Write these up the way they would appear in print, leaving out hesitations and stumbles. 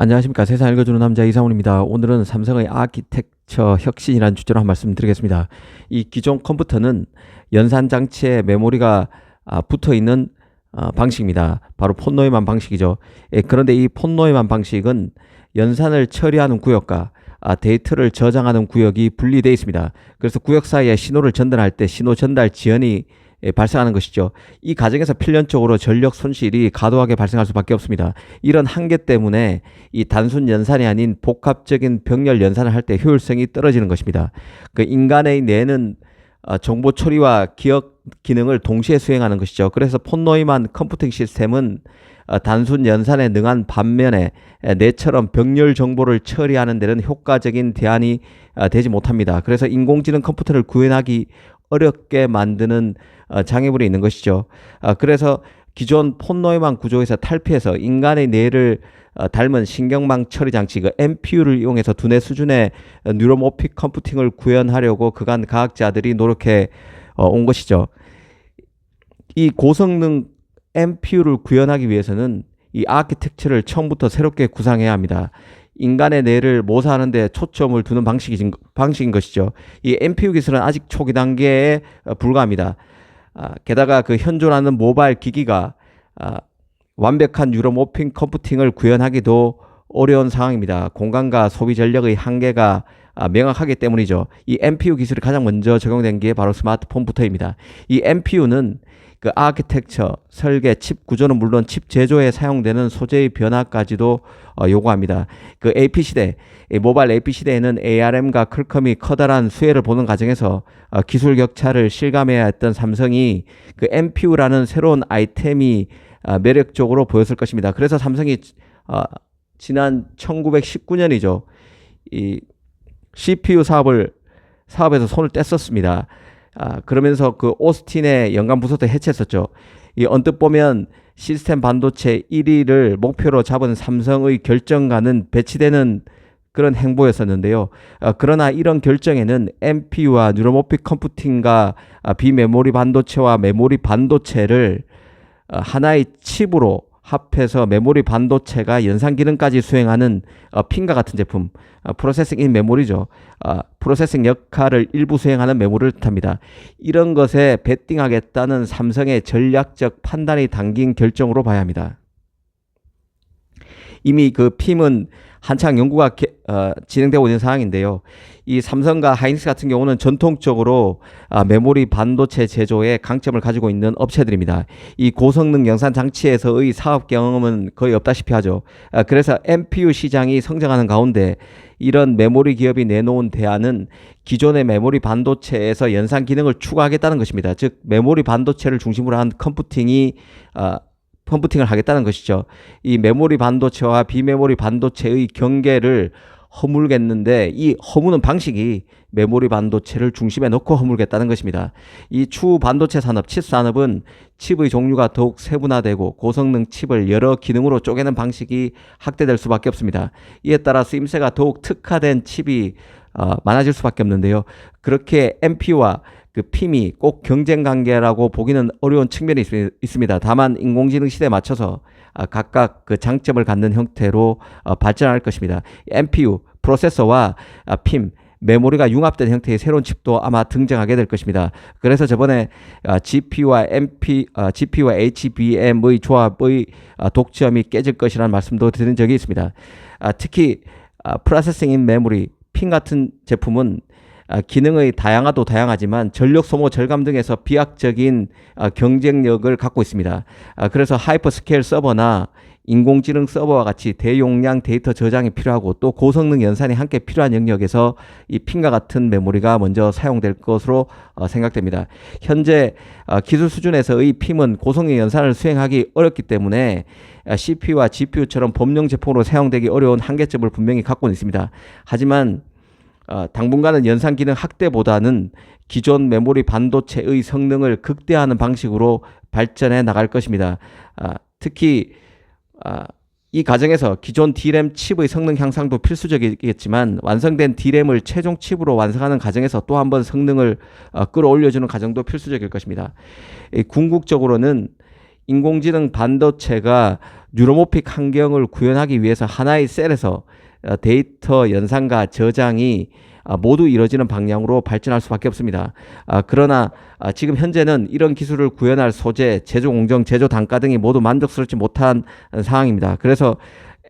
안녕하십니까. 세상 읽어주는 남자 이상훈입니다. 오늘은 삼성의 아키텍처 혁신이라는 주제로 한 말씀 드리겠습니다. 이 기존 컴퓨터는 연산 장치에 메모리가 붙어 있는 방식입니다. 바로 폰노이만 방식이죠. 그런데 이 폰노이만 방식은 연산을 처리하는 구역과 데이터를 저장하는 구역이 분리되어 있습니다. 그래서 구역 사이에 신호를 전달할 때 신호 전달 지연이 발생하는 것이죠. 이 과정에서 필연적으로 전력 손실이 과도하게 발생할 수밖에 없습니다. 이런 한계 때문에 이 단순 연산이 아닌 복합적인 병렬 연산을 할 때 효율성이 떨어지는 것입니다. 그 인간의 뇌는 정보 처리와 기억 기능을 동시에 수행하는 것이죠. 그래서 폰노이만 컴퓨팅 시스템은 단순 연산에 능한 반면에 뇌처럼 병렬 정보를 처리하는 데는 효과적인 대안이 되지 못합니다. 그래서 인공지능 컴퓨터를 구현하기 어렵게 만드는 장애물이 있는 것이죠. 그래서 기존 폰노이만 구조에서 탈피해서 인간의 뇌를 닮은 신경망 처리 장치 그 NPU를 이용해서 두뇌 수준의 뉴로모픽 컴퓨팅을 구현하려고 그간 과학자들이 노력해 온 것이죠. 이 고성능 NPU를 구현하기 위해서는 이 아키텍처를 처음부터 새롭게 구상해야 합니다. 인간의 뇌를 모사하는 데 초점을 두는 방식인 것이죠. 이 NPU 기술은 아직 초기 단계에 불과합니다. 게다가 그 현존하는 모바일 기기가 완벽한 뉴로모핑 컴퓨팅을 구현하기도 어려운 상황입니다. 공간과 소비 전력의 한계가 명확하기 때문이죠. 이 NPU 기술이 가장 먼저 적용된 게 바로 스마트폰부터입니다. 이 NPU는 그 아키텍처, 설계, 칩 구조는 물론 칩 제조에 사용되는 소재의 변화까지도 요구합니다. 그 AP 시대, 모바일 AP 시대에는 ARM과 퀄컴이 커다란 수혜를 보는 과정에서 기술 격차를 실감해야 했던 삼성이 그 NPU라는 새로운 아이템이 매력적으로 보였을 것입니다. 그래서 삼성이 지난 1919년이죠. 이 CPU 사업에서 손을 뗐었습니다. 그러면서 그 오스틴의 연간 부서도 해체했었죠. 이 언뜻 보면 시스템 반도체 1위를 목표로 잡은 삼성의 결정과는 배치되는 그런 행보였었는데요. 그러나 이런 결정에는 NPU와 뉴로모픽 컴퓨팅과 비메모리 반도체와 메모리 반도체를 하나의 칩으로 합해서 메모리 반도체가 연산 기능까지 수행하는 핀과 같은 제품, 프로세싱 인 메모리죠. 프로세싱 역할을 일부 수행하는 메모리를 뜻합니다. 이런 것에 베팅하겠다는 삼성의 전략적 판단이 담긴 결정으로 봐야 합니다. 이미 그 핌은 한창 연구가 진행되고 있는 상황인데요. 이 삼성과 하이닉스 같은 경우는 전통적으로 메모리 반도체 제조에 강점을 가지고 있는 업체들입니다. 이 고성능 연산 장치에서의 사업 경험은 거의 없다시피 하죠. 그래서 NPU 시장이 성장하는 가운데 이런 메모리 기업이 내놓은 대안은 기존의 메모리 반도체에서 연산 기능을 추가하겠다는 것입니다. 즉 메모리 반도체를 중심으로 한 컴퓨팅을 하겠다는 것이죠. 이 메모리 반도체와 비메모리 반도체의 경계를 허물겠는데 이 허무는 방식이 메모리 반도체를 중심에 놓고 허물겠다는 것입니다. 이 추후 반도체 산업, 칩 산업은 칩의 종류가 더욱 세분화되고 고성능 칩을 여러 기능으로 쪼개는 방식이 확대될 수밖에 없습니다. 이에 따라 쓰임새가 더욱 특화된 칩이 많아질 수밖에 없는데요. 그렇게 NPU와 그 핌이 꼭 경쟁 관계라고 보기는 어려운 측면이 있습니다. 다만 인공지능 시대에 맞춰서 각각 그 장점을 갖는 형태로 발전할 것입니다. NPU, 프로세서와 핌, 메모리가 융합된 형태의 새로운 칩도 아마 등장하게 될 것입니다. 그래서 저번에 GPU와 HBM의 조합의 독점이 깨질 것이라는 말씀도 드린 적이 있습니다. 특히 프로세싱 인 메모리, 핌 같은 제품은 기능의 다양하지만 전력 소모 절감 등에서 비약적인 경쟁력을 갖고 있습니다. 그래서 하이퍼스케일 서버나 인공지능 서버와 같이 대용량 데이터 저장이 필요하고 또 고성능 연산이 함께 필요한 영역에서 이 핀과 같은 메모리가 먼저 사용될 것으로 생각됩니다. 현재 기술 수준에서의 핌은 고성능 연산을 수행하기 어렵기 때문에 CPU와 GPU처럼 범용 제품으로 사용되기 어려운 한계점을 분명히 갖고 있습니다. 하지만 당분간은 연산 기능 확대보다는 기존 메모리 반도체의 성능을 극대화하는 방식으로 발전해 나갈 것입니다. 특히 이 과정에서 기존 D램 칩의 성능 향상도 필수적이겠지만 완성된 D램을 최종 칩으로 완성하는 과정에서 또 한 번 성능을 끌어올려주는 과정도 필수적일 것입니다. 궁극적으로는 인공지능 반도체가 뉴로모픽 환경을 구현하기 위해서 하나의 셀에서 데이터 연산과 저장이 모두 이루어지는 방향으로 발전할 수밖에 없습니다. 그러나 지금 현재는 이런 기술을 구현할 소재, 제조 공정, 제조 단가 등이 모두 만족스럽지 못한 상황입니다. 그래서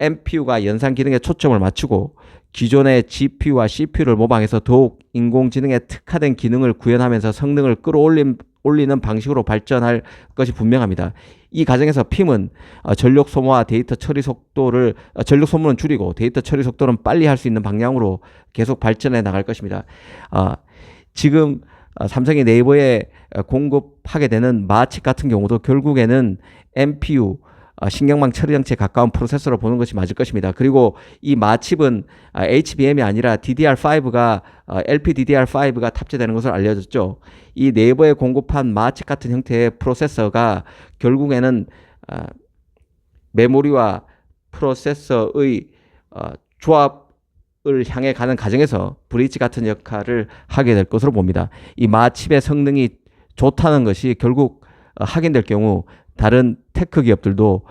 NPU가 연산 기능에 초점을 맞추고 기존의 GPU와 CPU를 모방해서 더욱 인공지능에 특화된 기능을 구현하면서 성능을 끌어올리는 방식으로 발전할 것이 분명합니다. 이 과정에서 핌은 전력 소모와 데이터 처리 속도를 전력 소모는 줄이고 데이터 처리 속도는 빨리 할 수 있는 방향으로 계속 발전해 나갈 것입니다. 지금 삼성이 네이버에 공급하게 되는 마칩 같은 경우도 결국에는 NPU 신경망 처리 장치에 가까운 프로세서로 보는 것이 맞을 것입니다. 그리고 이 마칩은 HBM이 아니라 DDR5가 LPDDR5가 탑재되는 것으로 알려졌죠. 이 네이버에 공급한 마칩 같은 형태의 프로세서가 결국에는 메모리와 프로세서의 조합을 향해 가는 과정에서 브릿지 같은 역할을 하게 될 것으로 봅니다. 이 마칩의 성능이 좋다는 것이 결국 확인될 경우 다른 테크 기업들도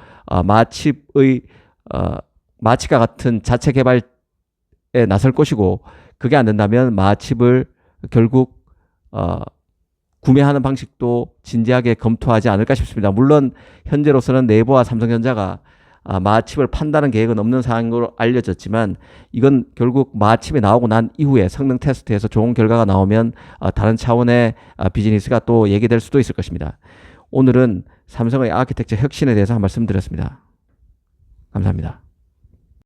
마칩과 같은 자체 개발에 나설 것이고, 그게 안 된다면 마칩을 결국 구매하는 방식도 진지하게 검토하지 않을까 싶습니다. 물론 현재로서는 네이버와 삼성전자가 마칩을 판다는 계획은 없는 상황으로 알려졌지만, 이건 결국 마칩이 나오고 난 이후에 성능 테스트에서 좋은 결과가 나오면 다른 차원의 비즈니스가 또 얘기될 수도 있을 것입니다. 오늘은 삼성의 아키텍처 혁신에 대해서 한 말씀 드렸습니다. 감사합니다.